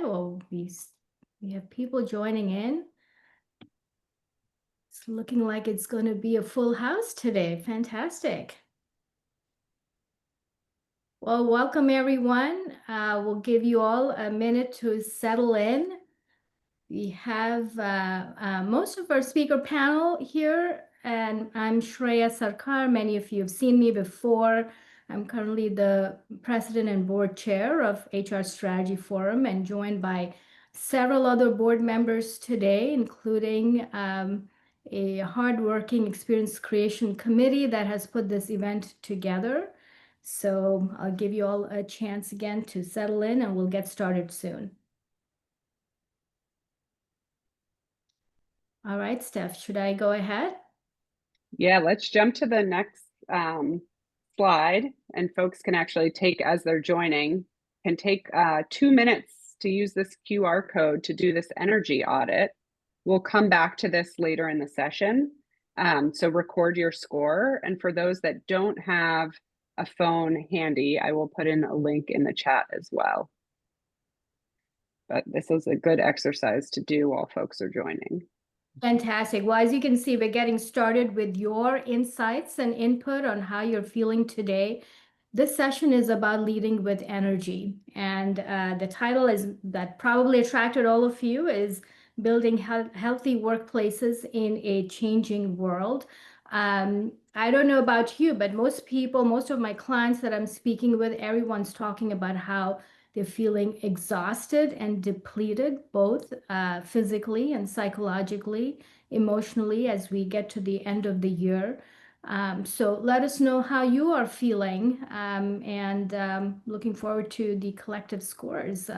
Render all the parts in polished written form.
right, well, we have people joining in. It's looking like it's going to be a full house today. Fantastic. Well, welcome everyone. We'll give you all a minute to settle in. We have most of our speaker panel here, and I'm Shreya Sarkar. Many of you have seen me before. I'm currently the president and board chair of HR Strategy Forum and joined by several other board members today, including a hardworking experience creation committee that has put this event together. So I'll give you all a chance again to settle in and we'll get started soon. All right, Steph, should I go ahead? Yeah, let's jump to the next slide, and folks can actually take, as they're joining, can take 2 minutes to use this QR code to do this energy audit. We'll come back to this later in the session. So record your score. And for those that don't have a phone handy, I will put in a link in the chat as well. But this is a good exercise to do while folks are joining. Fantastic. Well, as you can see, we're getting started with your insights and input on how you're feeling today. This session is about leading with energy. And the title is that probably attracted all of you is Building Healthy Workplaces in a Changing World. I don't know about you, but most people, most of my clients that I'm speaking with, everyone's talking about how they're feeling exhausted and depleted, both physically and psychologically, emotionally, as we get to the end of the year. So let us know how you are feeling and looking forward to the collective scores.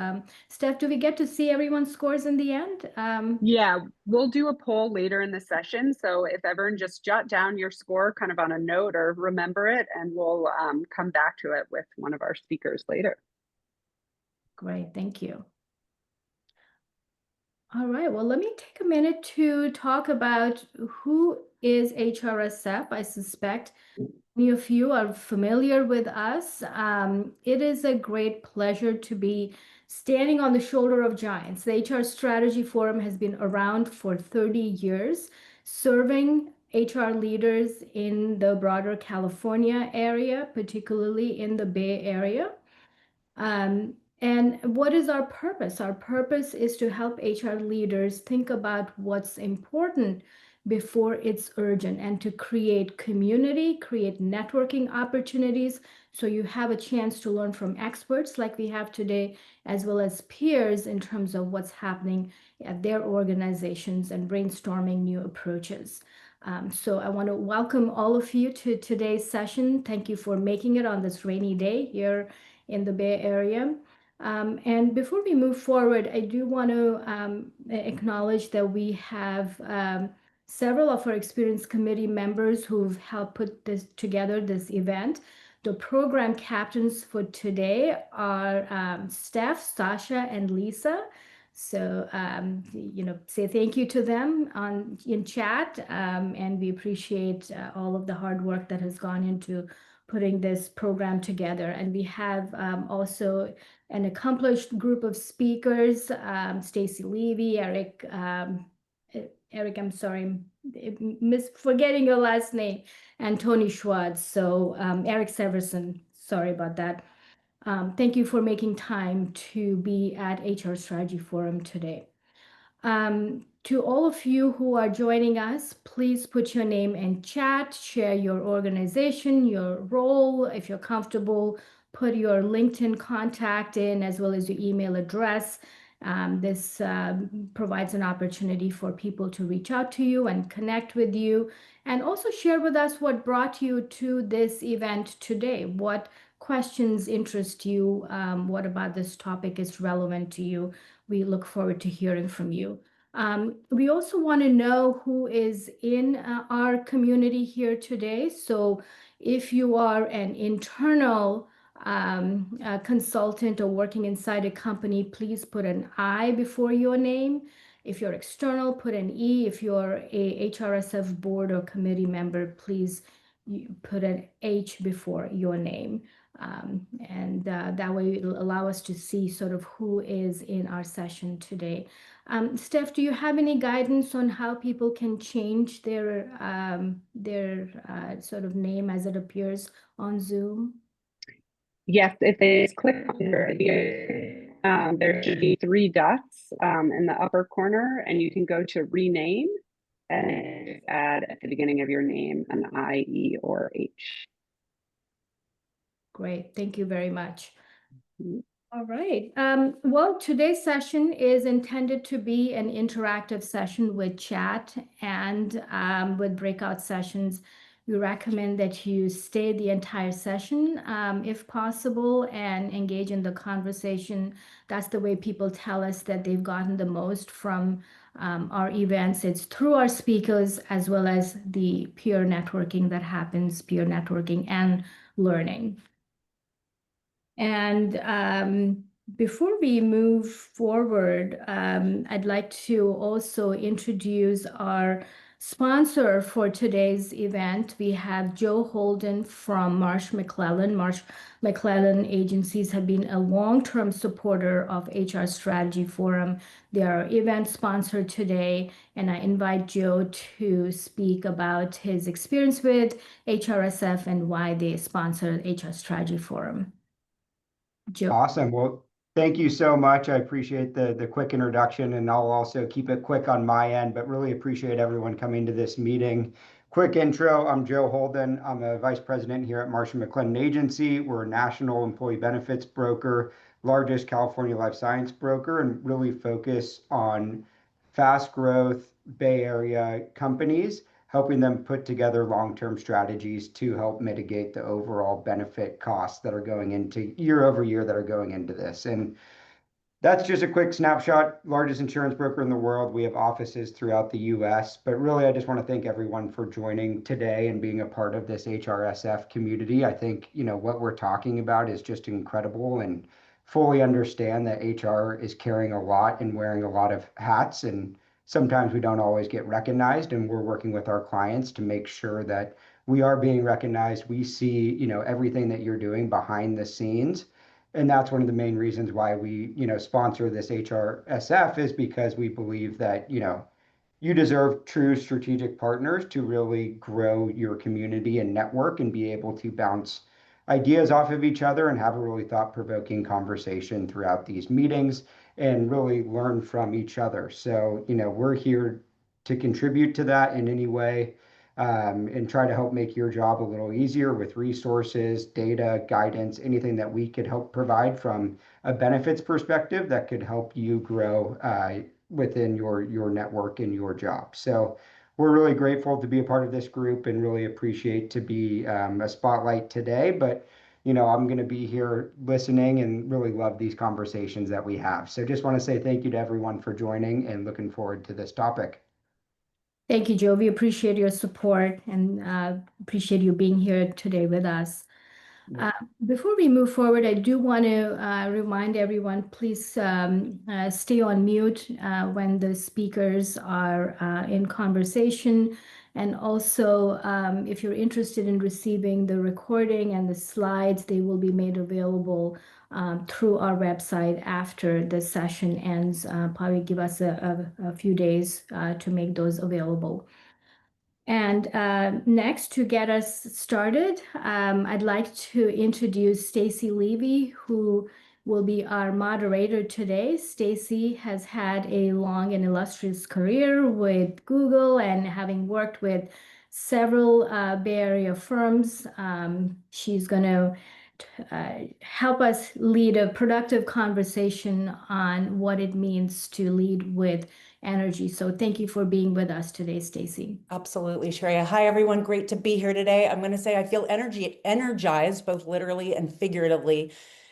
Steph, do we get to see everyone's scores in the end? Yeah, we'll do a poll later in the session. So if everyone just jot down your score kind of on a note or remember it, and we'll come back to it with one of our speakers later. Great, thank you. All right, well, let me take a minute to talk about who is HRSF. I suspect many of you are familiar with us. It is a great pleasure to be standing on the shoulder of giants. The HR Strategy Forum has been around for 30 years, serving HR leaders in the broader California area, particularly in the Bay Area. And what is our purpose? Our purpose is to help HR leaders think about what's important before it's urgent and to create community, create networking opportunities so you have a chance to learn from experts like we have today, as well as peers in terms of what's happening at their organizations and brainstorming new approaches. So I want to welcome all of you to today's session. Thank you for making it on this rainy day here in the Bay Area. And before we move forward, I do want to acknowledge that we have several of our Experience Committee members who've helped put this together, this event. The program captains for today are Steph, Sasha, and Lisa. So, say thank you to them in chat, and we appreciate all of the hard work that has gone into putting this program together. And we have also an accomplished group of speakers, Stacy Levy, Eric, I'm sorry, forgetting your last name, and Tony Schwartz. So Eric Severson, sorry about that. Thank you for making time to be at HR Strategy Forum today. To all of you who are joining us, please put your name in chat, share your organization, your role. If you're comfortable, put your LinkedIn contact in as well as your email address. This provides an opportunity for people to reach out to you and connect with you, and also share with us what brought you to this event today. What questions interest you? What about this topic is relevant to you? We look forward to hearing from you. We also want to know who is in our community here today. So if you are an internal consultant or working inside a company, please put an I before your name. If you're external, put an E. If you're a HRSF board or committee member, please put an H before your name. And that way it'll allow us to see sort of who is in our session today. Steph, do you have any guidance on how people can change their sort of name as it appears on Zoom? Yes, if they click under there should be three dots in the upper corner, and you can go to rename and just add at the beginning of your name an I, E, or H. Great, thank you very much. Mhm. All right. Well, today's session is intended to be an interactive session with chat and with breakout sessions. We recommend that you stay the entire session, if possible, and engage in the conversation. That's the way people tell us that they've gotten the most from our events. It's through our speakers as well as the peer networking that happens, peer networking and learning. And before we move forward, I'd like to also introduce our sponsor for today's event. We have Joe Holden from Marsh McLellan. Marsh McLellan agencies have been a long-term supporter of HR Strategy Forum. They are our event sponsor today, and I invite Joe to speak about his experience with HRSF and why they sponsor HR Strategy Forum. Joe. Awesome. Well, thank you so much. I appreciate the quick introduction, and I'll also keep it quick on my end, but really appreciate everyone coming to this meeting. Quick intro, I'm Joe Holden. I'm a vice president here at Marsh & McLennan Agency. We're a national employee benefits broker, largest California life science broker, and really focus on fast growth Bay Area companies, helping them put together long-term strategies to help mitigate the overall benefit costs that are going into year over year that are going into this. And that's just a quick snapshot. Largest insurance broker in the world. We have offices throughout the US. But really, I just want to thank everyone for joining today and being a part of this HRSF community. I think, what we're talking about is just incredible, and fully understand that HR is carrying a lot and wearing a lot of hats. And sometimes we don't always get recognized. And we're working with our clients to make sure that we are being recognized. We see, everything that you're doing behind the scenes, and that's one of the main reasons why we, sponsor this HRSF, is because we believe that, you deserve true strategic partners to really grow your community and network and be able to bounce ideas off of each other and have a really thought-provoking conversation throughout these meetings and really learn from each other. So, we're here to contribute to that in any way, and try to help make your job a little easier with resources, data, guidance, anything that we could help provide from a benefits perspective that could help you grow within your network and your job. So we're really grateful to be a part of this group and really appreciate to be a spotlight today. But I'm going to be here listening and really love these conversations that we have. So just want to say thank you to everyone for joining and looking forward to this topic. Thank you, Joe. We appreciate your support and appreciate you being here today with us. Uh, Before we move forward, I do want to remind everyone, please stay on mute when the speakers are in conversation. And also, if you're interested in receiving the recording and the slides, they will be made available through our website after the session ends. Probably give us a few days to make those available. And next, to get us started, I'd like to introduce Stacy Levy, who will be our moderator today. Stacy has had a long and illustrious career with Google, and having worked with several Bay Area firms, she's going to help us lead a productive conversation on what it means to lead with energy. So thank you for being with us today, Stacy. Absolutely, Shreya. Hi, everyone. Great to be here today. I'm going to say I feel energized, both literally and figuratively,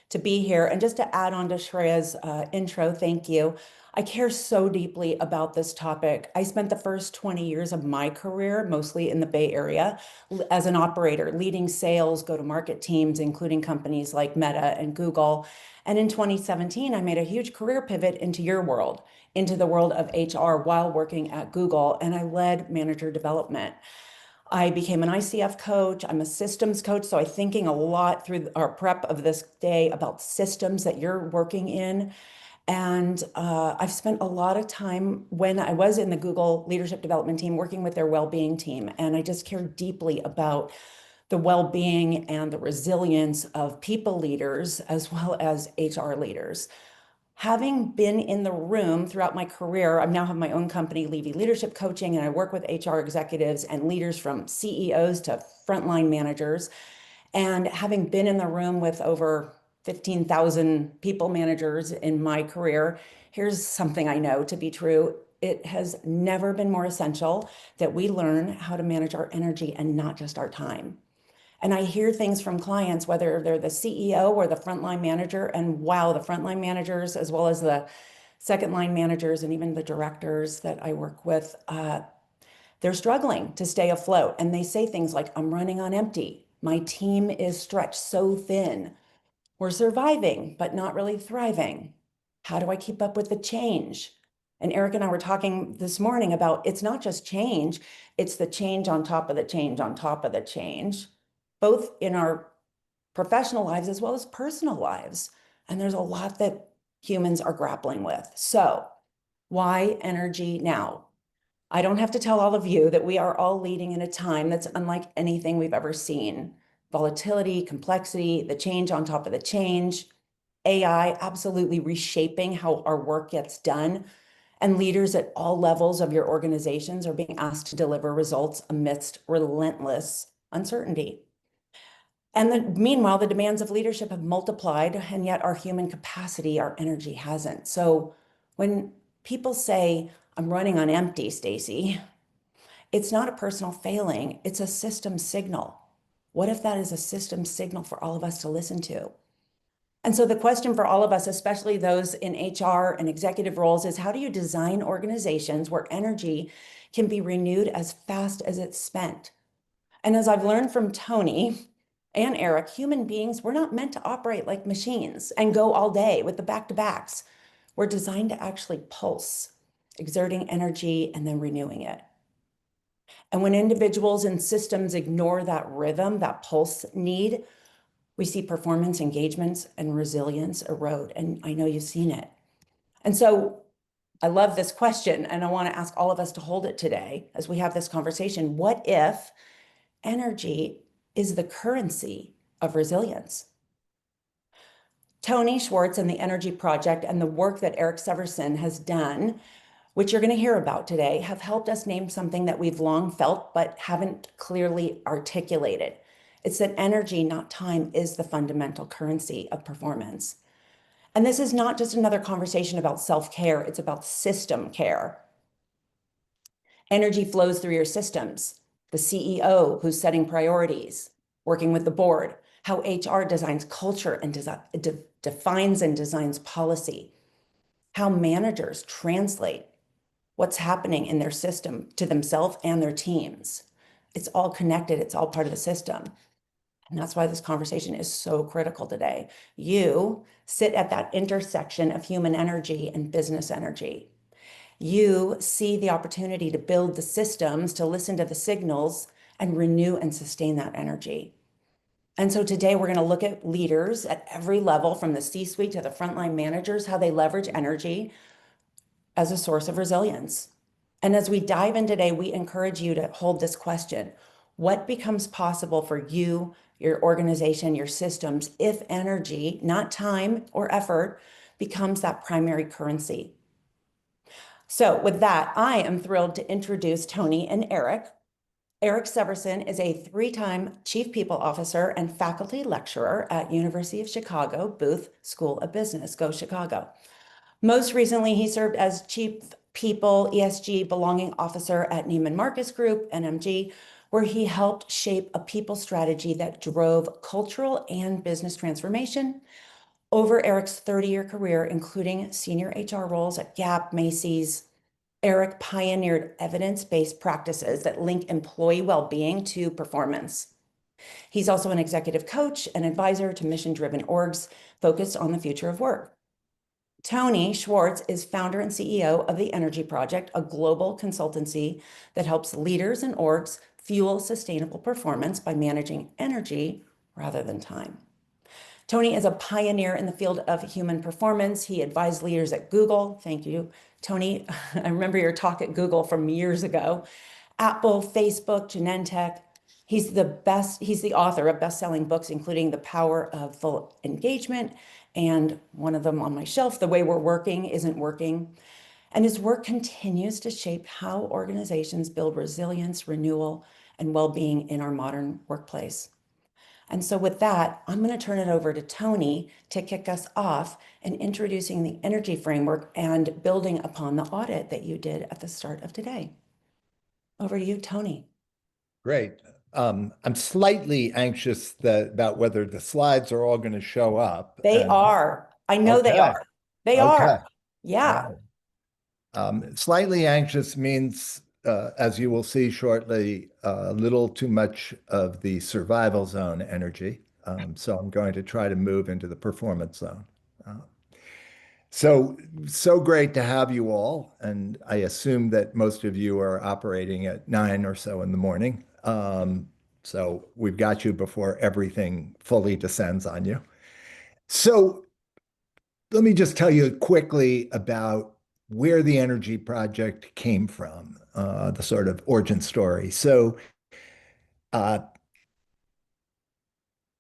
to be here. And just to add on to Shreya's intro, thank you. I care so deeply about this topic. I spent the first 20 years of my career mostly in the Bay Area as an operator, leading sales, go-to-market teams, including companies like Meta and Google. And in 2017, I made a huge career pivot into your world, into the world of HR while working at Google, and I led manager development. I became an ICF coach. I'm a systems coach. So I'm thinking a lot through our prep of this day about systems that you're working in. And I've spent a lot of time when I was in the Google leadership development team working with their well-being team. And I just care deeply about the well-being and the resilience of people leaders as well as HR leaders. Having been in the room throughout my career, I now have my own company, Levy Leadership Coaching, and I work with HR executives and leaders from CEOs to frontline managers. And having been in the room with over 15,000 people managers in my career, here's something I know to be true. It has never been more essential that we learn how to manage our energy and not just our time. And I hear things from clients, whether they're the CEO or the frontline manager, and wow, the frontline managers, as well as the second line managers and even the directors that I work with, they're struggling to stay afloat. And they say things like, I'm running on empty. My team is stretched so thin. We're surviving, but not really thriving. How do I keep up with the change? And Eric and I were talking this morning about it's not just change, it's the change on top of the change on top of the change, both in our professional lives as well as personal lives. And there's a lot that humans are grappling with. So, why energy now? I don't have to tell all of you that we are all leading in a time that's unlike anything we've ever seen. Volatility, complexity, the change on top of the change, AI absolutely reshaping how our work gets done. And leaders at all levels of your organizations are being asked to deliver results amidst relentless uncertainty. And meanwhile, the demands of leadership have multiplied, and yet our human capacity, our energy hasn't. So when people say, I'm running on empty, Stacy, it's not a personal failing, it's a system signal. What if that is a system signal for all of us to listen to? And so the question for all of us, especially those in HR and executive roles, is how do you design organizations where energy can be renewed as fast as it's spent? And as I've learned from Tony and Eric, human beings, we're not meant to operate like machines and go all day with the back-to-backs. We're designed to actually pulse, exerting energy and then renewing it. And when individuals and systems ignore that rhythm, that pulse need, we see performance, engagements, and resilience erode. And I know you've seen it. And so I love this question, and I want to ask all of us to hold it today as we have this conversation. What if energy is the currency of resilience? Tony Schwartz and the Energy Project and the work that Eric Severson has done, which you're going to hear about today, have helped us name something that we've long felt but haven't clearly articulated. It's that energy, not time, is the fundamental currency of performance. And this is not just another conversation about self-care, it's about system care. Energy flows through your systems. The CEO who's setting priorities, working with the board, how HR designs culture and defines and designs policy, how managers translate what's happening in their system to themselves and their teams. It's all connected, it's all part of the system. And that's why this conversation is so critical today. You sit at that intersection of human energy and business energy. You see the opportunity to build the systems, to listen to the signals, and renew and sustain that energy. And so today we're going to look at leaders at every level, from the C-suite to the frontline managers, how they leverage energy as a source of resilience. And as we dive in today, we encourage you to hold this question. What becomes possible for you, your organization, your systems, if energy, not time or effort, becomes that primary currency? So with that, I am thrilled to introduce Tony and Eric. Eric Severson is a 3-time Chief People Officer and faculty lecturer at University of Chicago Booth School of Business. Go Chicago. Most recently, he served as Chief People ESG Belonging Officer at Neiman Marcus Group, NMG, where he helped shape a people strategy that drove cultural and business transformation. Over Eric's 30-year career, including senior HR roles at Gap, Macy's, Eric pioneered evidence-based practices that link employee well-being to performance. He's also an executive coach and advisor to mission-driven orgs focused on the future of work. Tony Schwartz is founder and CEO of the Energy Project, a global consultancy that helps leaders and orgs fuel sustainable performance by managing energy rather than time. Tony is a pioneer in the field of human performance. He advised leaders at Google. Thank you, Tony. I remember your talk at Google from years ago. Apple, Facebook, Genentech. He's the author of best-selling books, including The Power of Full Engagement, and one of them on my shelf, The Way We're Working Isn't Working. And his work continues to shape how organizations build resilience, renewal, and well-being in our modern workplace. And so with that, I'm going to turn it over to Tony to kick us off in introducing the energy framework and building upon the audit that you did at the start of today. Over to you, Tony. Great. I'm slightly anxious about whether the slides are all going to show up. They are. I know they are. They are. Yeah. Slightly anxious means, as you will see shortly, a little too much of the survival zone energy. So I'm going to try to move into the performance zone. So great to have you all. And I assume that most of you are operating at 9 or so in the morning. So we've got you before everything fully descends on you. So let me just tell you quickly about where the energy project came from, the sort of origin story. So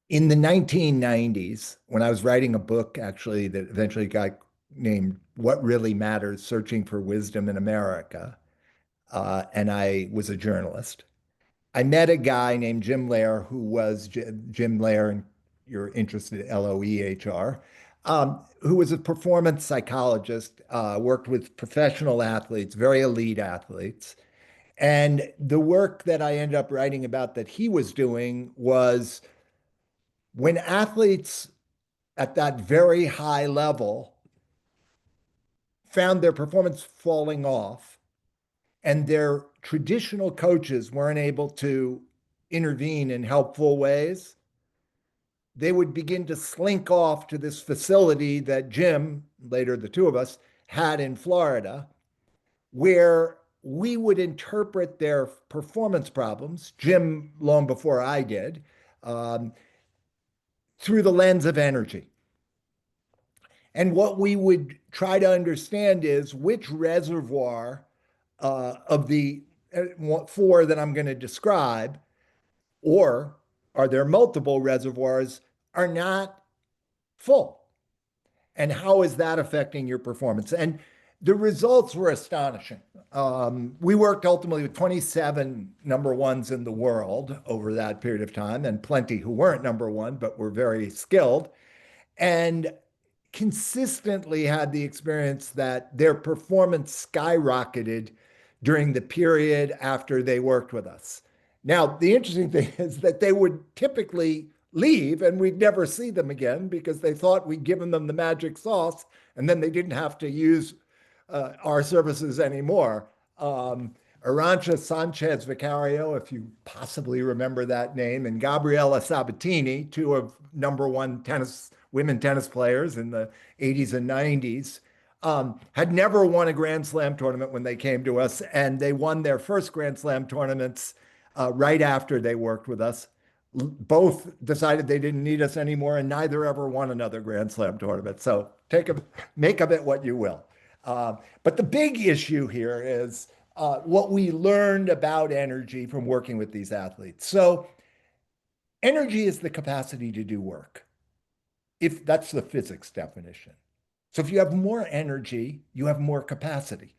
in the 1990s, when I was writing a book, actually, that eventually got named What Really Matters, Searching for Wisdom in America, and I was a journalist, I met a guy named Jim Lair, who was Jim Lair, and you're interested in LOEHR, who was a performance psychologist, worked with professional athletes, very elite athletes. And the work that I ended up writing about that he was doing was when athletes at that very high level found their performance falling off and their traditional coaches weren't able to intervene in helpful ways, they would begin to slink off to this facility that Jim, later the two of us, had in Florida, where we would interpret their performance problems, Jim long before I did, through the lens of energy. And what we would try to understand is which reservoir of the four that I'm going to describe, or are there multiple reservoirs, are not full. And how is that affecting your performance? And the results were astonishing. We worked ultimately with 27 number ones in the world over that period of time, and plenty who weren't number one, but were very skilled, and consistently had the experience that their performance skyrocketed during the period after they worked with us. Now, the interesting thing is that they would typically leave and we'd never see them again because they thought we'd given them the magic sauce and then they didn't have to use our services anymore. Arancha Sanchez Vicario, if you possibly remember that name, and Gabriela Sabatini, two of number one women tennis players in the 80s and 90s, had never won a Grand Slam tournament when they came to us, and they won their first Grand Slam tournaments right after they worked with us. Both decided they didn't need us anymore, and neither ever won another Grand Slam tournament. So make of it what you will. But the big issue here is what we learned about energy from working with these athletes. So energy is the capacity to do work, if that's the physics definition. So if you have more energy, you have more capacity.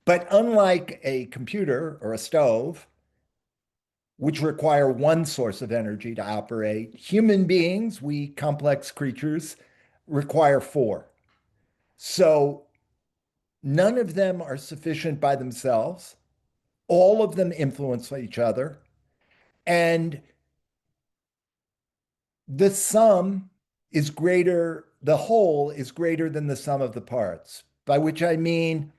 But unlike a computer or a stove, which require one source of energy to operate, human beings, we complex creatures, require four. So none of them are sufficient by themselves. All of them influence each other. And the sum is greater, the whole is greater than the sum of the parts, by which I mean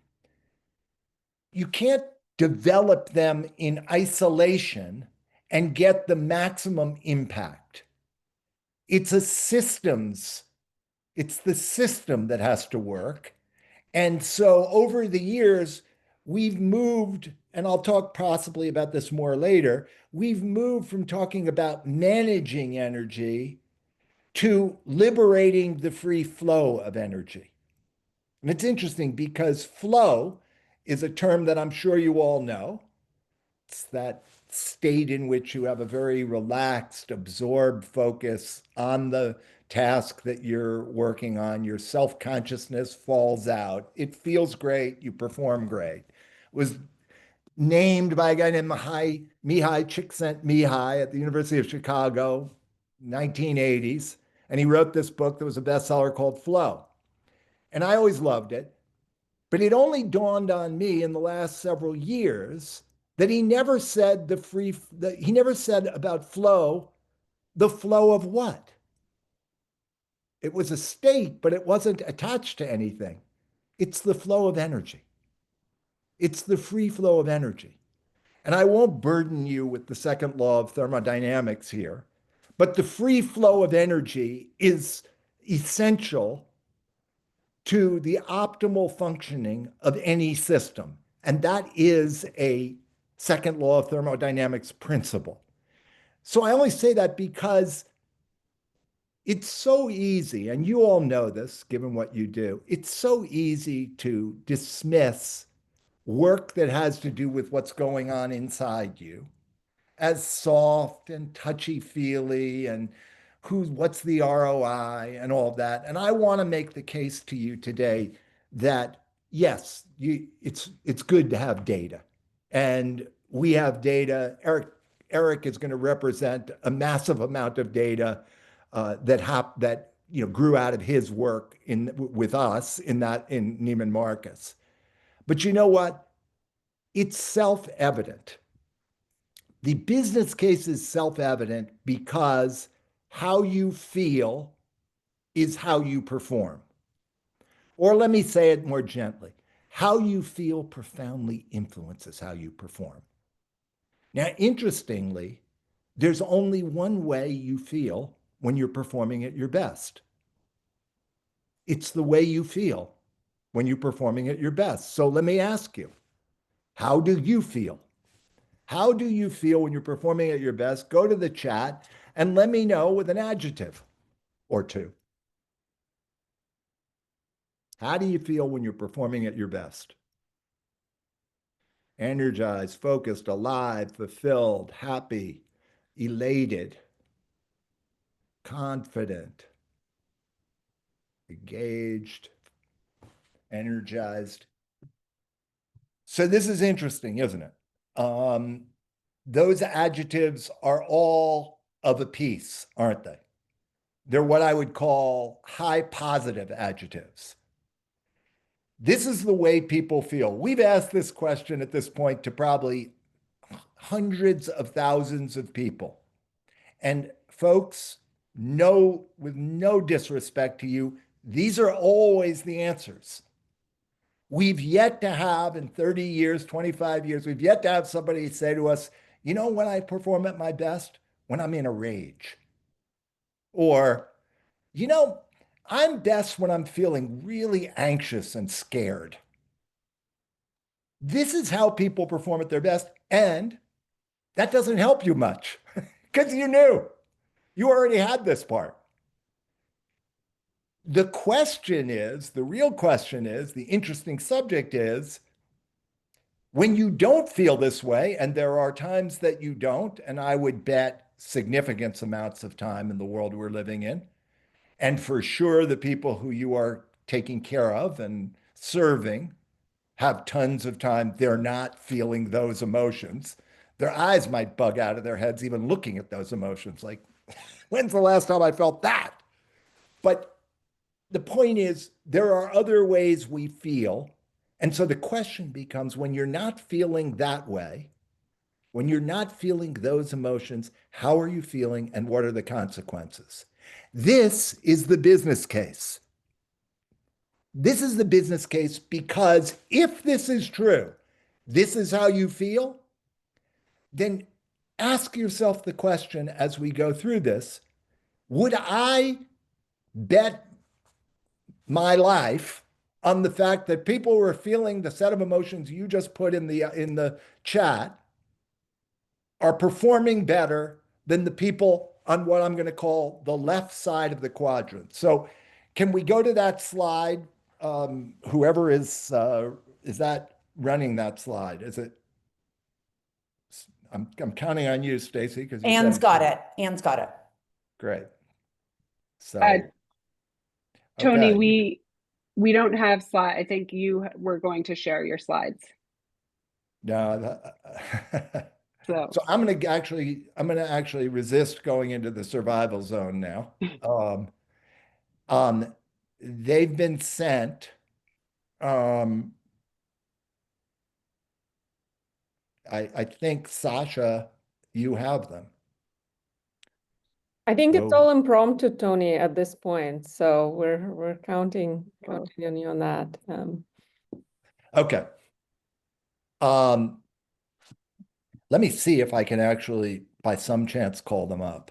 you can't develop them in isolation and get the maximum impact. It's the system that has to work. And so over the years, we've moved, and I'll talk possibly about this more later, we've moved from talking about managing energy to liberating the free flow of energy. And it's interesting because flow is a term that I'm sure you all know. It's that state in which you have a very relaxed, absorbed focus on the task that you're working on. Your self-consciousness falls out. It feels great. You perform great. It was named by a guy named Mihai Csikszentmihalyi at the University of Chicago, 1980s. And he wrote this book that was a bestseller called Flow. And I always loved it. But it only dawned on me in the last several years that he never said he never said about flow, the flow of what? It was a state, but it wasn't attached to anything. It's the flow of energy. It's the free flow of energy. And I won't burden you with the second law of thermodynamics here, but the free flow of energy is essential to the optimal functioning of any system. And that is a second law of thermodynamics principle. So I only say that because it's so easy, and you all know this, given what you do, it's so easy to dismiss work that has to do with what's going on inside you as soft and touchy-feely and what's the ROI and all of that. And I want to make the case to you today that yes, it's good to have data. And we have data. Eric is going to represent a massive amount of data that grew out of his work with us in Neiman Marcus. But you know what? It's self-evident. The business case is self-evident because how you feel is how you perform. Or let me say it more gently. How you feel profoundly influences how you perform. Now, interestingly, there's only one way you feel when you're performing at your best. It's the way you feel when you're performing at your best. So let me ask you, how do you feel? How do you feel when you're performing at your best? Go to the chat and let me know with an adjective or two. How do you feel when you're performing at your best? Energized, focused, alive, fulfilled, happy, elated, confident, engaged, energized. So this is interesting, isn't it? Those adjectives are all of a piece, aren't they? They're what I would call high positive adjectives. This is the way people feel. We've asked this question at this point to probably hundreds of thousands of people. And folks, with no disrespect to you, these are always the answers. We've yet to have in 30 years, 25 years, we've yet to have somebody say to us, you know when I perform at my best? When I'm in a rage. Or, I'm best when I'm feeling really anxious and scared. This is how people perform at their best. And that doesn't help you much because you knew. You already had this part. The real question is, the interesting subject is, when you don't feel this way, and there are times that you don't, and I would bet significant amounts of time in the world we're living in, and for sure the people who you are taking care of and serving have tons of time they're not feeling those emotions. Their eyes might bug out of their heads even looking at those emotions. Like, when's the last time I felt that? But the point is, there are other ways we feel. And so the question becomes, when you're not feeling that way, when you're not feeling those emotions, how are you feeling and what are the consequences? This is the business case. This is the business case because if this is true, this is how you feel, then ask yourself the question as we go through this, would I bet my life on the fact that people were feeling the set of emotions you just put in the chat are performing better than the people on what I'm going to call the left side of the quadrant. So can we go to that slide? Whoever is that running that slide? Is it? I'm counting on you, Stacy, because you Anne's said got it. Anne's got it. great. So Tony, okay. we don't have slide. I think you were going to share your slides. No, So so I'm going to actually resist going into the survival zone now. Um, they've been sent. I think Sasha, you have them. I think it's So all impromptu, Tony, at this point. So we're counting on you on that. okay. Let me see if I can actually, by some chance, call them up.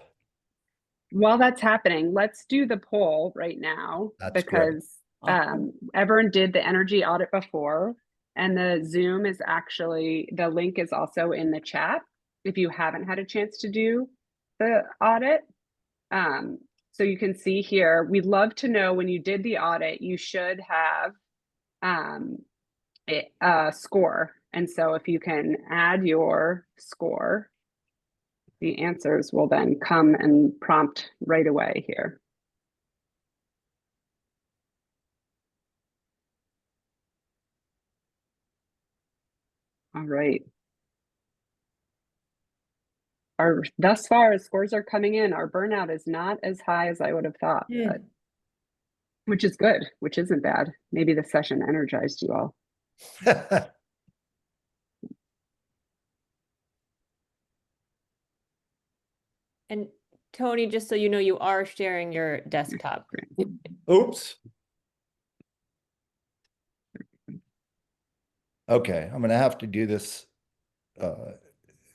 while that's happening, let's do the poll right now That's great. because everyone did the energy audit before, and the Zoom is actually, the link is also in the chat if you haven't had a chance to do the audit. So you can see here, we'd love to know when you did the audit, you should have a score. And so if you can add your score, the answers will then come and prompt right away here. All right. Thus far, as scores are coming in, our burnout is not as high as I would have thought, but, which is good, which isn't bad. Maybe the session energized you all. And Tony, just so you know, you are sharing your desktop. Oops. Okay, I'm going to have to do this. I'm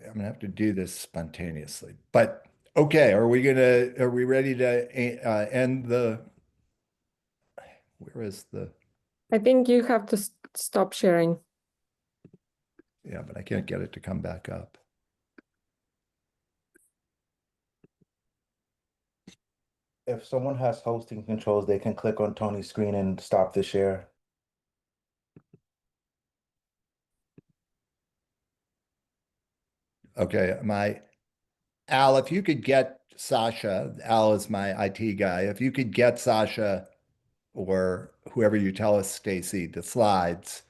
going to have to do this spontaneously. But okay, are we ready to end the, where is the, I think you have to stop sharing. yeah, but I can't get it to come back up. If someone has hosting controls, they can click on Tony's screen and stop the share. Okay, Al, if you could get Sasha, Al is my IT guy, if you could get Sasha or whoever you tell us, Stacy, the slides,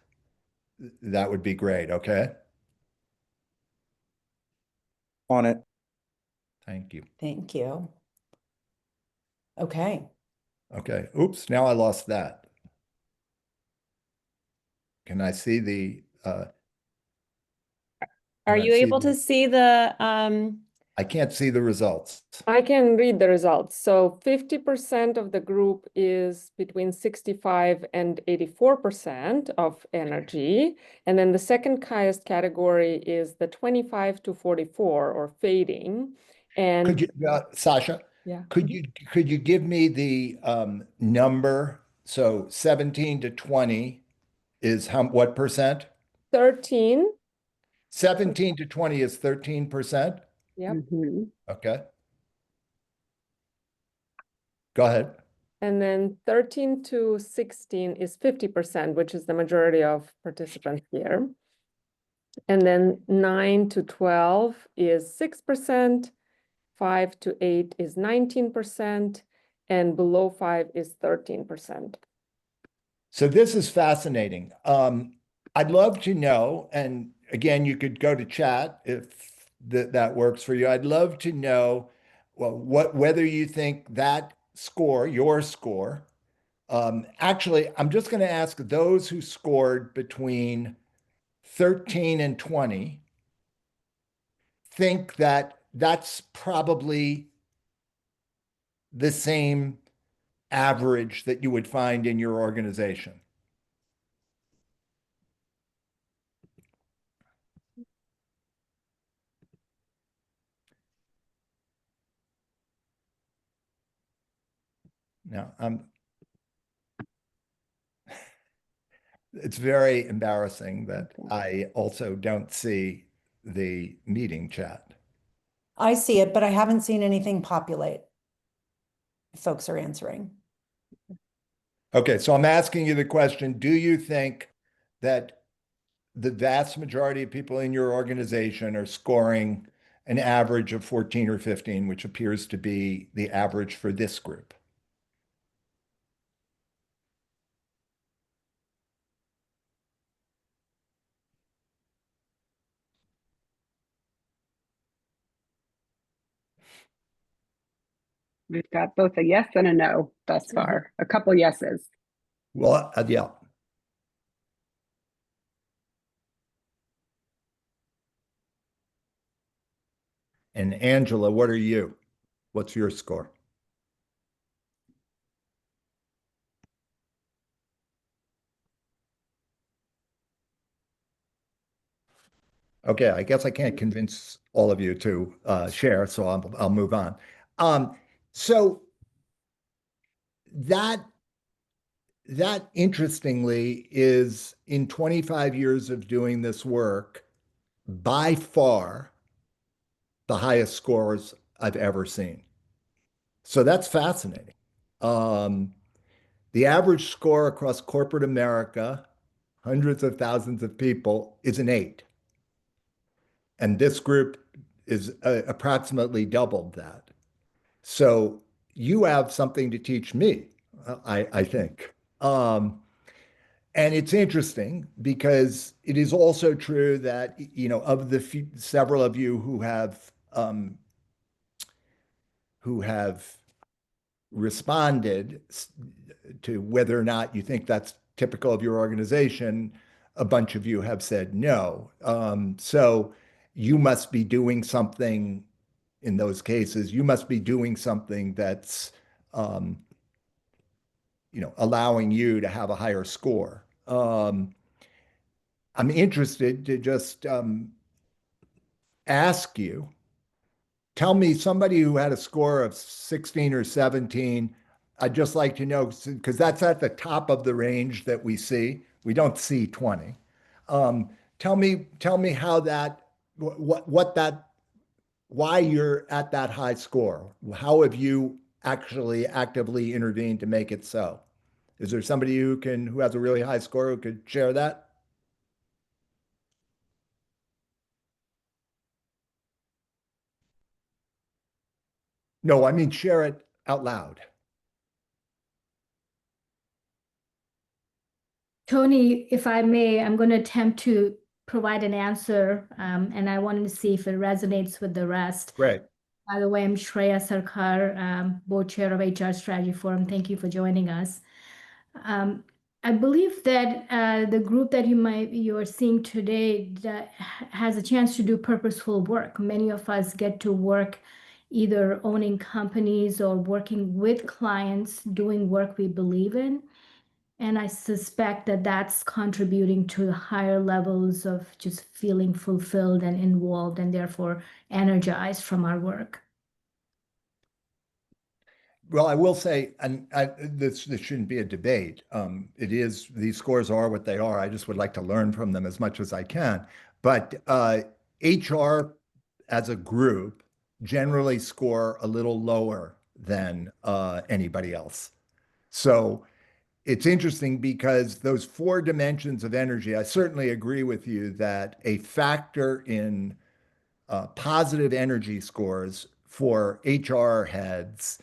that would be great, okay? On it. Thank you. Thank you. Okay. Okay, oops, now I lost that. Can I see the, Are can I you see able to the- see the I can't see the results. I can read the results. So 50% of the group is between 65 and 84% of energy. And then the second highest category is the 25 to 44 or fading. And Could you, Sasha, yeah, could you give me the number? So 17 to 20 is what percent? 13. 17 to 20 is 13%. Yep. Mhm. Okay. Go ahead. And then 13 to 16 is 50%, which is the majority of participants here. And then 9 to 12 is 6%, 5 to 8 is 19%, and below 5 is 13%. So this is fascinating. I'd love to know, and again, you could go to chat if that works for you. I'd love to know, well, whether you think that score, your score, actually, I'm just going to ask those who scored between 13 and 20, think that that's probably the same average that you would find in your organization. Now, It's very embarrassing that I also don't see the meeting chat. I see it, but I haven't seen anything populate. Folks are answering. Okay, so I'm asking you the question, do you think that the vast majority of people in your organization are scoring an average of 14 or 15, which appears to be the average for this group? We've got both a yes and a no thus far. A couple yeses. Well, yeah. And Angela, what are you? What's your score? Okay, I guess I can't convince all of you to share, so I'll move on. So that interestingly is in 25 years of doing this work, by far the highest scores I've ever seen. So that's fascinating. The average score across corporate America, hundreds of thousands of people, is an 8. And this group is approximately doubled that. So you have something to teach me, I think. And it's interesting because it is also true that, you know, of the several of you who have responded to whether or not you think that's typical of your organization, a bunch of you have said no. So you must be doing something in those cases. You must be doing something that's, you know, allowing you to have a higher score. I'm interested to just ask you, tell me somebody who had a score of 16 or 17. I'd just like to know, because that's at the top of the range that we see. We don't see 20. Tell me how that, what that, why you're at that high score. How have you actually actively intervened to make it so? Is there somebody who has a really high score who could share that? No, I mean share it out loud. Tony, if I may, I'm going to attempt to provide an answer, and I wanted to see if it resonates with the rest. Great. By the way, I'm Shreya Sarkar, board chair of HR Strategy Forum. Thank you for joining us. I believe that the group that you are seeing today that has a chance to do purposeful work. Many of us get to work either owning companies or working with clients, doing work we believe in. And I suspect that that's contributing to higher levels of just feeling fulfilled and involved and therefore energized from our work. Well, I will say, and this shouldn't be a debate. It is, these scores are what they are. I just would like to learn from them as much as I can. But HR as a group generally score a little lower than anybody else. So it's interesting because those 4 dimensions of energy, I certainly agree with you that a factor in positive energy scores for HR heads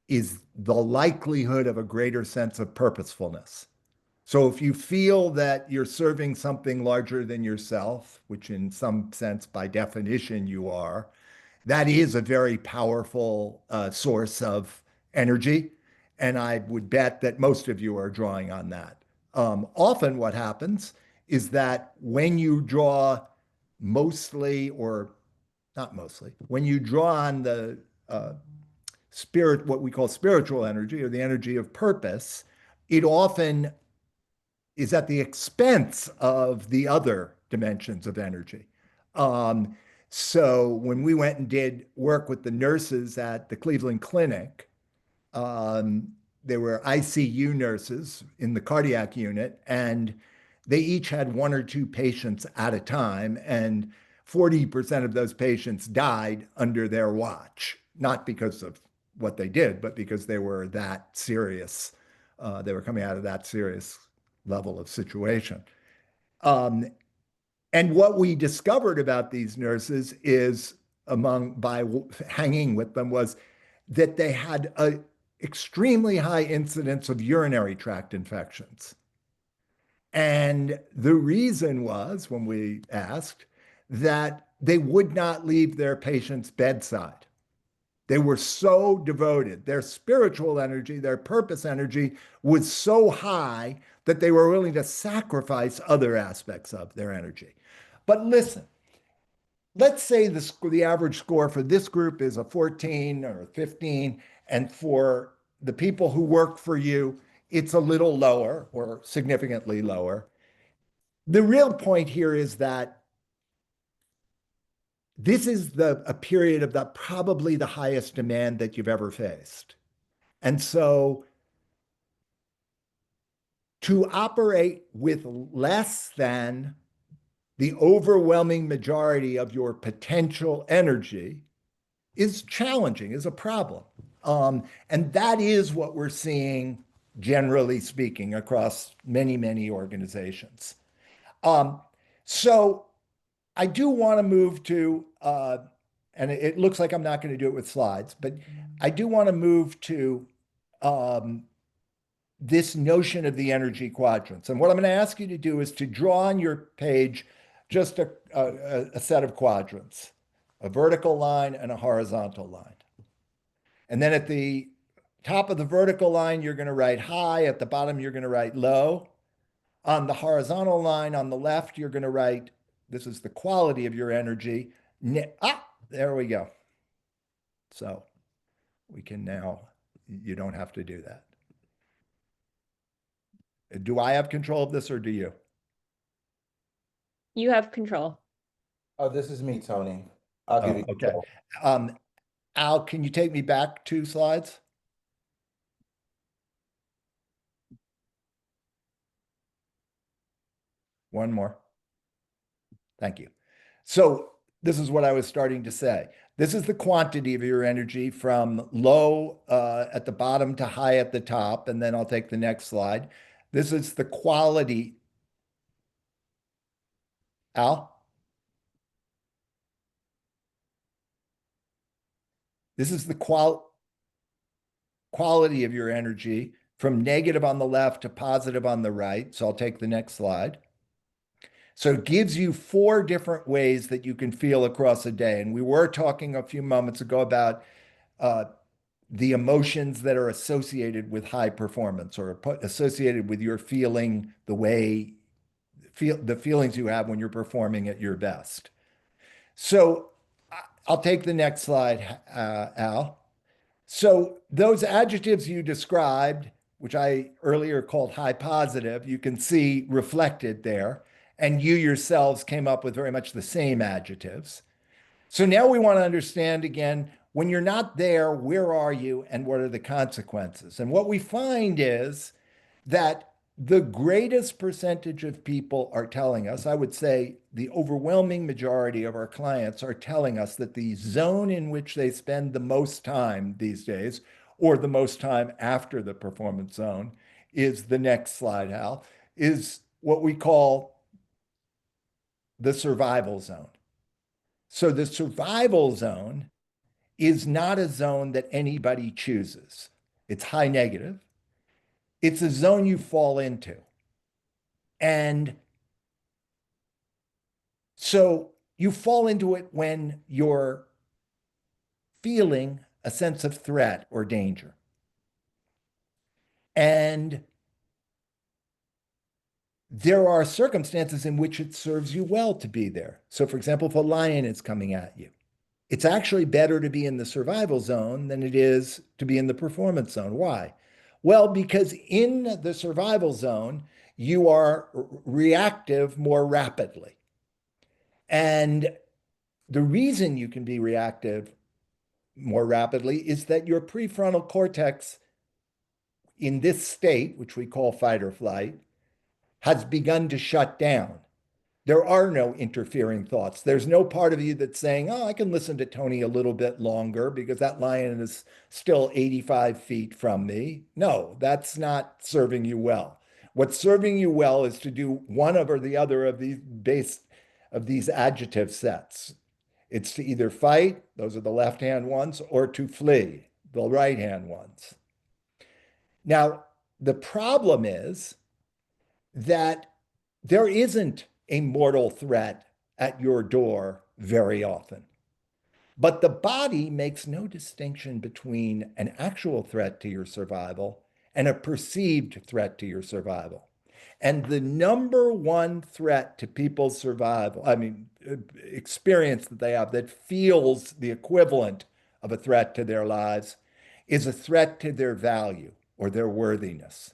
is the likelihood of a greater sense of purposefulness. So if you feel that you're serving something larger than yourself, which in some sense by definition you are, that is a very powerful source of energy. And I would bet that most of you are drawing on that. Often what happens is that when you draw mostly, or not mostly, when you draw on the spirit, what we call spiritual energy or the energy of purpose, it often is at the expense of the other dimensions of energy. So when we went and did work with the nurses at the Cleveland Clinic, there were ICU nurses in the cardiac unit, and they each had 1 or 2 patients at a time, and 40% of those patients died under their watch, not because of what they did, but because they were that serious. They were coming out of that serious level of situation. And what we discovered about these nurses is by hanging with them was that they had an extremely high incidence of urinary tract infections. And the reason was, when we asked, that they would not leave their patient's bedside. They were so devoted. Their spiritual energy, their purpose energy was so high that they were willing to sacrifice other aspects of their energy. But listen, let's say the average score for this group is a 14 or a 15, and for the people who work for you, it's a little lower or significantly lower. The real point here is that this is a period of probably the highest demand that you've ever faced. And so to operate with less than the overwhelming majority of your potential energy is challenging, is a problem. And that is what we're seeing, generally speaking, across many, many organizations. So I do want to move to, and it looks like I'm not going to do it with slides, but I do want to move to this notion of the energy quadrants. And what I'm going to ask you to do is to draw on your page just a set of quadrants, a vertical line and a horizontal line. And then at the top of the vertical line, you're going to write high. At the bottom, you're going to write low. On the horizontal line on the left, you're going to write, this is the quality of your energy. There we go. So we can now, you don't have to do that. Do I have control of this or do you? You have control. Oh, this is me, Tony. I'll give you Okay. control. Al, can you take me back 2 slides? One more. Thank you. So this is what I was starting to say. This is the quantity of your energy from low at the bottom to high at the top. And then I'll take the next slide. This is the quality. Al? This is the quality of your energy from negative on the left to positive on the right. So I'll take the next slide. So it gives you 4 different ways that you can feel across a day. And we were talking a few moments ago about the emotions that are associated with high performance or associated with your feeling the feelings you have when you're performing at your best. So I'll take the next slide, Al. So those adjectives you described, which I earlier called high positive, you can see reflected there. And you yourselves came up with very much the same adjectives. So now we want to understand again, when you're not there, where are you and what are the consequences? And what we find is that the greatest percentage of people are telling us, I would say the overwhelming majority of our clients are telling us that the zone in which they spend the most time these days, or the most time after the performance zone, is the next slide, Hal, is what we call the survival zone. So the survival zone is not a zone that anybody chooses. It's high negative. It's a zone you fall into. And so you fall into it when you're feeling a sense of threat or danger. And there are circumstances in which it serves you well to be there. So, for example, if a lion is coming at you, it's actually better to be in the survival zone than it is to be in the performance zone. Why? Well, because in the survival zone, you are reactive more rapidly. And the reason you can be reactive more rapidly is that your prefrontal cortex in this state, which we call fight or flight, has begun to shut down. There are no interfering thoughts. There's no part of you that's saying, oh, I can listen to Tony a little bit longer because that lion is still 85 feet from me. No, that's not serving you well. What's serving you well is to do one or the other of these adjective sets. It's to either fight, those are the left-hand ones, or to flee, the right-hand ones. Now, the problem is that there isn't a mortal threat at your door very often. But the body makes no distinction between an actual threat to your survival and a perceived threat to your survival. And the number one threat to people's survival, experience that they have that feels the equivalent of a threat to their lives, is a threat to their value or their worthiness.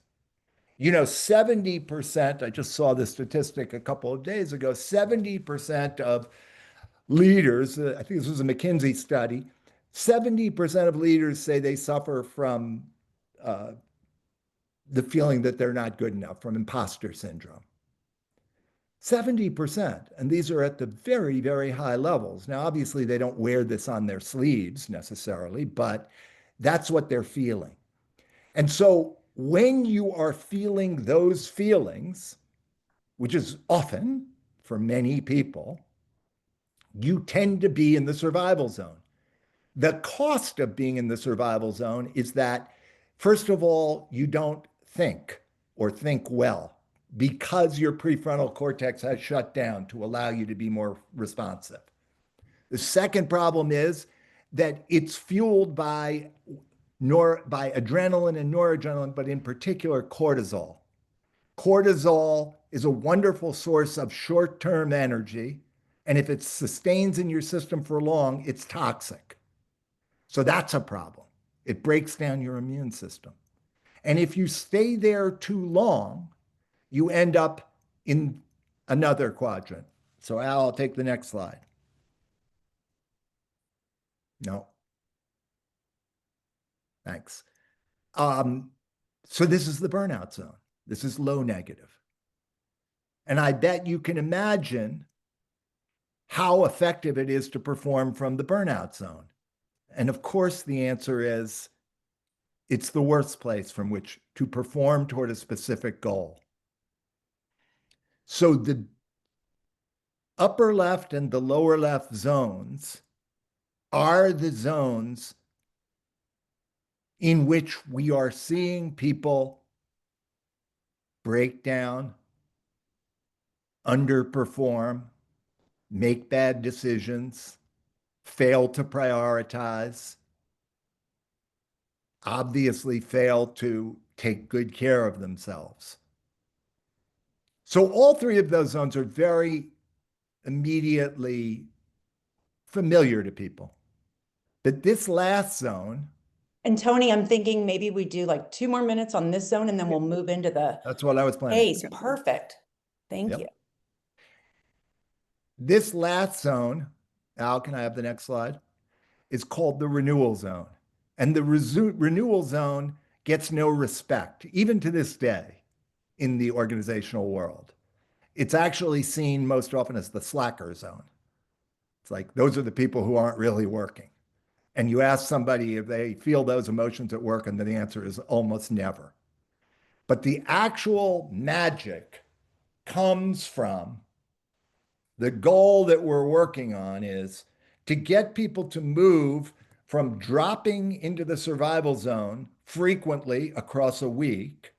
70%, I just saw this statistic a couple of days ago, 70% of leaders, I think this was a McKinsey study, 70% of leaders say they suffer from the feeling that they're not good enough, from imposter syndrome. 70%. And these are at the very, very high levels. Now, obviously, they don't wear this on their sleeves necessarily, but that's what they're feeling. And so when you are feeling those feelings, which is often for many people, you tend to be in the survival zone. The cost of being in the survival zone is that, first of all, you don't think or think well because your prefrontal cortex has shut down to allow you to be more responsive. The second problem is that it's fueled by adrenaline and noradrenaline, but in particular cortisol. Cortisol is a wonderful source of short-term energy, and if it sustains in your system for long, it's toxic. So that's a problem. It breaks down your immune system. And if you stay there too long, you end up in another quadrant. So Al, I'll take the next slide. No. Thanks. So this is the burnout zone. This is low negative. And I bet you can imagine how effective it is to perform from the burnout zone. And of course, the answer is it's the worst place from which to perform toward a specific goal. So the upper left and the lower left zones are the zones in which we are seeing people break down, underperform, make bad decisions, fail to prioritize, obviously fail to take good care of themselves. So all three of those zones are very immediately familiar to people. But this last zone. And Tony, I'm thinking maybe we do like 2 more minutes on this zone and then we'll move into the That's what I was planning. Ace. Perfect. Thank you. This last zone, Al, can I have the next slide? Is called the renewal zone. And the renewal zone gets no respect, even to this day, in the organizational world. It's actually seen most often as the slacker zone. It's like, those are the people who aren't really working. And you ask somebody if they feel those emotions at work, and the answer is almost never. But the actual magic comes from the goal that we're working on is to get people to move from dropping into the survival zone frequently across a week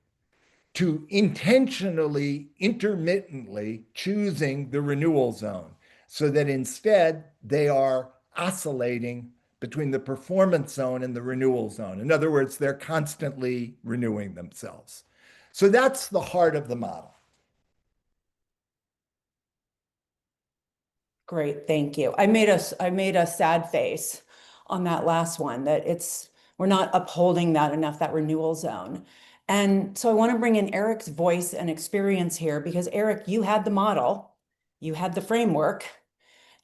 to intentionally, intermittently choosing the renewal zone so that instead they are oscillating between the performance zone and the renewal zone. In other words, they're constantly renewing themselves. So that's the heart of the model. Great, thank you. I made a sad face on that last one, that we're not upholding that enough, that renewal zone. And so I want to bring in Eric's voice and experience here, because Eric, you had the model, you had the framework,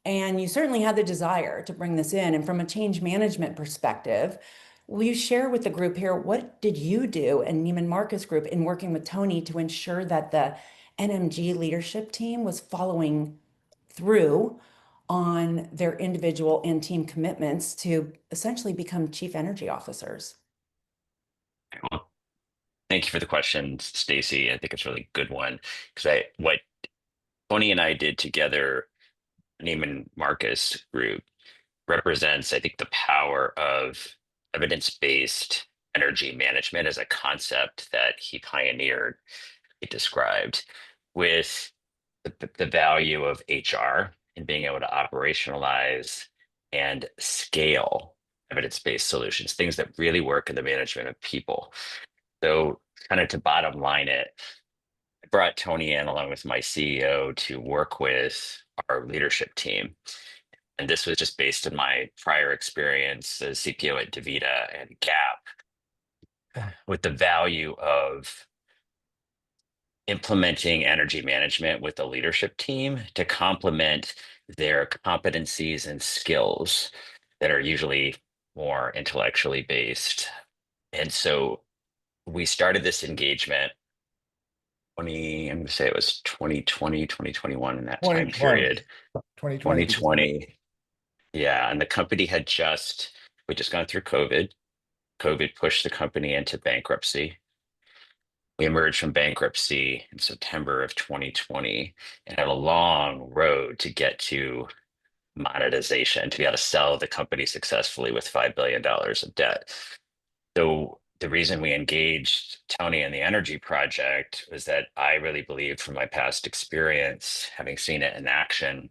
and you certainly had the desire to bring this in. And from a change management perspective, will you share with the group here, what did you do and Neiman Marcus Group in working with Tony to ensure that the NMG leadership team was following through on their individual and team commitments to essentially become chief energy officers? Well, thank you for the question, Stacy. I think it's a really good one because what Tony and I did together, Neiman Marcus Group, represents, I think, the power of evidence-based energy management as a concept that he pioneered, he described, with the value of HR and being able to operationalize and scale evidence-based solutions, things that really work in the management of people. So kind of to bottom line it, I brought Tony in along with my CEO to work with our leadership team. And this was just based on my prior experience as CPO at DaVita and Gap with the value of implementing energy management with the leadership team to complement their competencies and skills that are usually more intellectually based. And so we started this engagement I'm going to say it was 2020, 2021 in that time 2020, period. 2020. 2020. Yeah. And the company we just gone through COVID. COVID pushed the company into bankruptcy. We emerged from bankruptcy in September of 2020 and had a long road to get to monetization, to be able to sell the company successfully with $5 billion of debt. So the reason we engaged Tony in the energy project was that I really believed from my past experience, having seen it in action,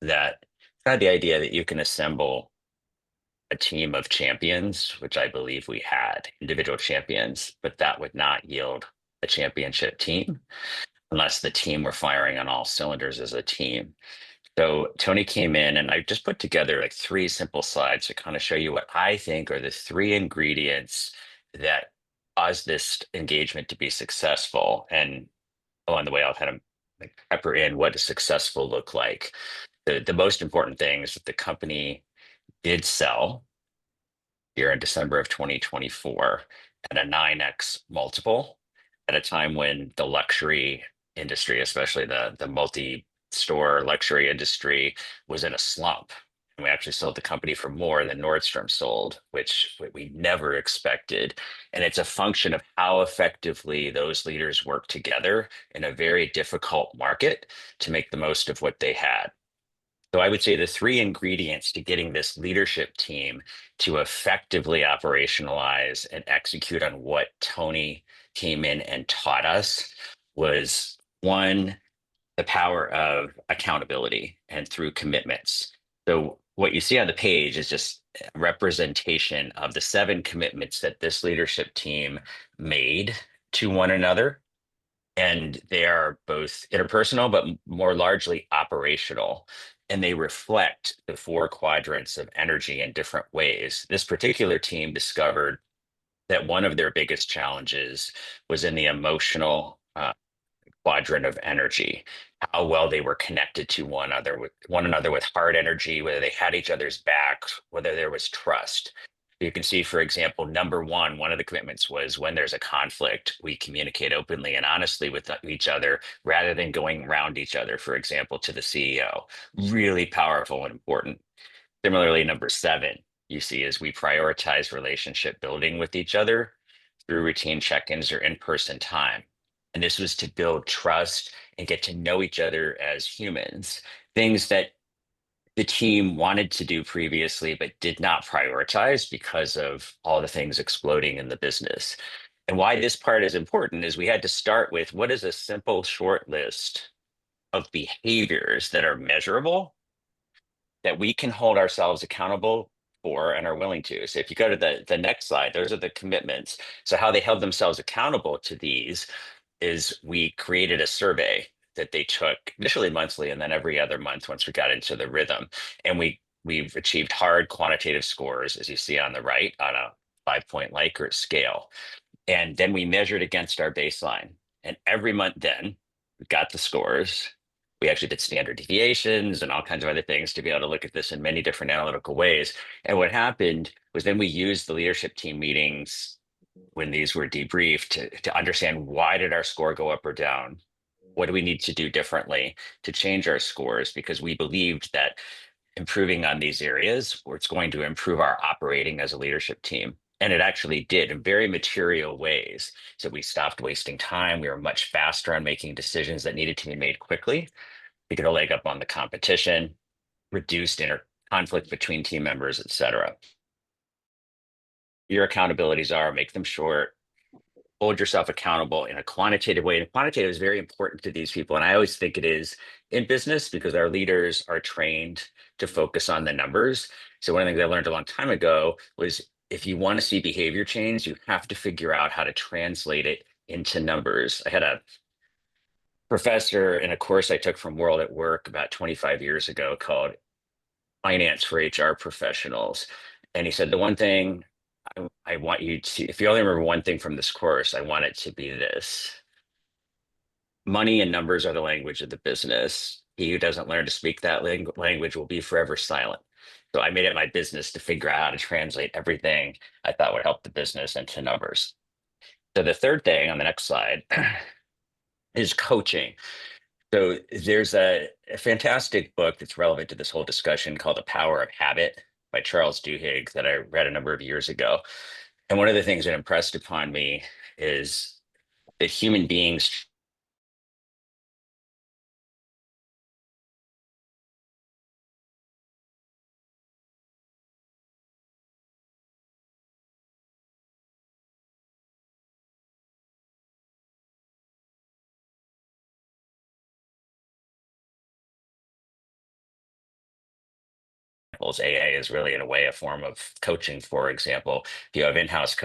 that I had the idea that you can assemble a team of champions, which I believe we had, individual champions, but that would not yield a championship team unless the team were firing on all cylinders as a team. So Tony came in and I just put together like 3 simple slides to kind of show you what I think are the 3 ingredients that cause this engagement to be successful. And along the way, I'll kind of like pepper in what does successful look like. The most important thing is that the company did sell here in December of 2024 at a 9x multiple at a time when the luxury industry, especially the multi-store luxury industry, was in a slump. And we actually sold the company for more than Nordstrom sold, which we never expected. And it's a function of how effectively those leaders work together in a very difficult market to make the most of what they had. So I would say the 3 ingredients to getting this leadership team to effectively operationalize and execute on what Tony came in and taught us was 1, the power of accountability and through commitments. So what you see on the page is just a representation of the 7 commitments that this leadership team made to one another. And they are both interpersonal, but more largely operational. And they reflect the 4 quadrants of energy in different ways. This particular team discovered that one of their biggest challenges was in the emotional quadrant of energy, how well they were connected to one another with hard energy, whether they had each other's back, whether there was trust. You can see, for example, number one of the commitments was when there's a conflict, we communicate openly and honestly with each other rather than going around each other, for example, to the CEO. Really powerful and important. Similarly, number 7, you see, is we prioritize relationship building with each other through routine check-ins or in-person time. And this was to build trust and get to know each other as humans, things that the team wanted to do previously, but did not prioritize because of all the things exploding in the business. And why this part is important is we had to start with what is a simple short list of behaviors that are measurable that we can hold ourselves accountable for and are willing to. So if you go to the next slide, those are the commitments. So how they held themselves accountable to these is we created a survey that they took initially monthly and then every other month once we got into the rhythm. And we've achieved hard quantitative scores, as you see on the right, on a 5-point Likert scale. And then we measured against our baseline. And every month then we got the scores. We actually did standard deviations and all kinds of other things to be able to look at this in many different analytical ways. And what happened was then we used the leadership team meetings when these were debriefed to understand why did our score go up or down? what do we need to do differently to change our scores? Because we believed that improving on these areas, it's going to improve our operating as a leadership team. And it actually did in very material ways. So we stopped wasting time. We were much faster on making decisions that needed to be made quickly. We get a leg up on the competition, reduced conflict between team members, et cetera. Your accountabilities are make them short, hold yourself accountable in a quantitative way. And quantitative is very important to these people. And I always think it is in business because our leaders are trained to focus on the numbers. So one of the things I learned a long time ago was if you want to see behavior change, you have to figure out how to translate it into numbers. I had a professor in a course I took from World at Work about 25 years ago called Finance for HR Professionals. And he said, the one thing I want you to, if you only remember one thing from this course, I want it to be this. Money and numbers are the language of the business. He who doesn't learn to speak that language will be forever silent. So I made it my business to figure out how to translate everything I thought would help the business into numbers. So the third thing on the next slide is coaching. So there's a fantastic book that's relevant to this whole discussion called The Power of Habit by Charles Duhigg that I read a number of years ago. And one of the things that impressed upon me is that human beings AA is really in a way a form of coaching. For example, if you have in-house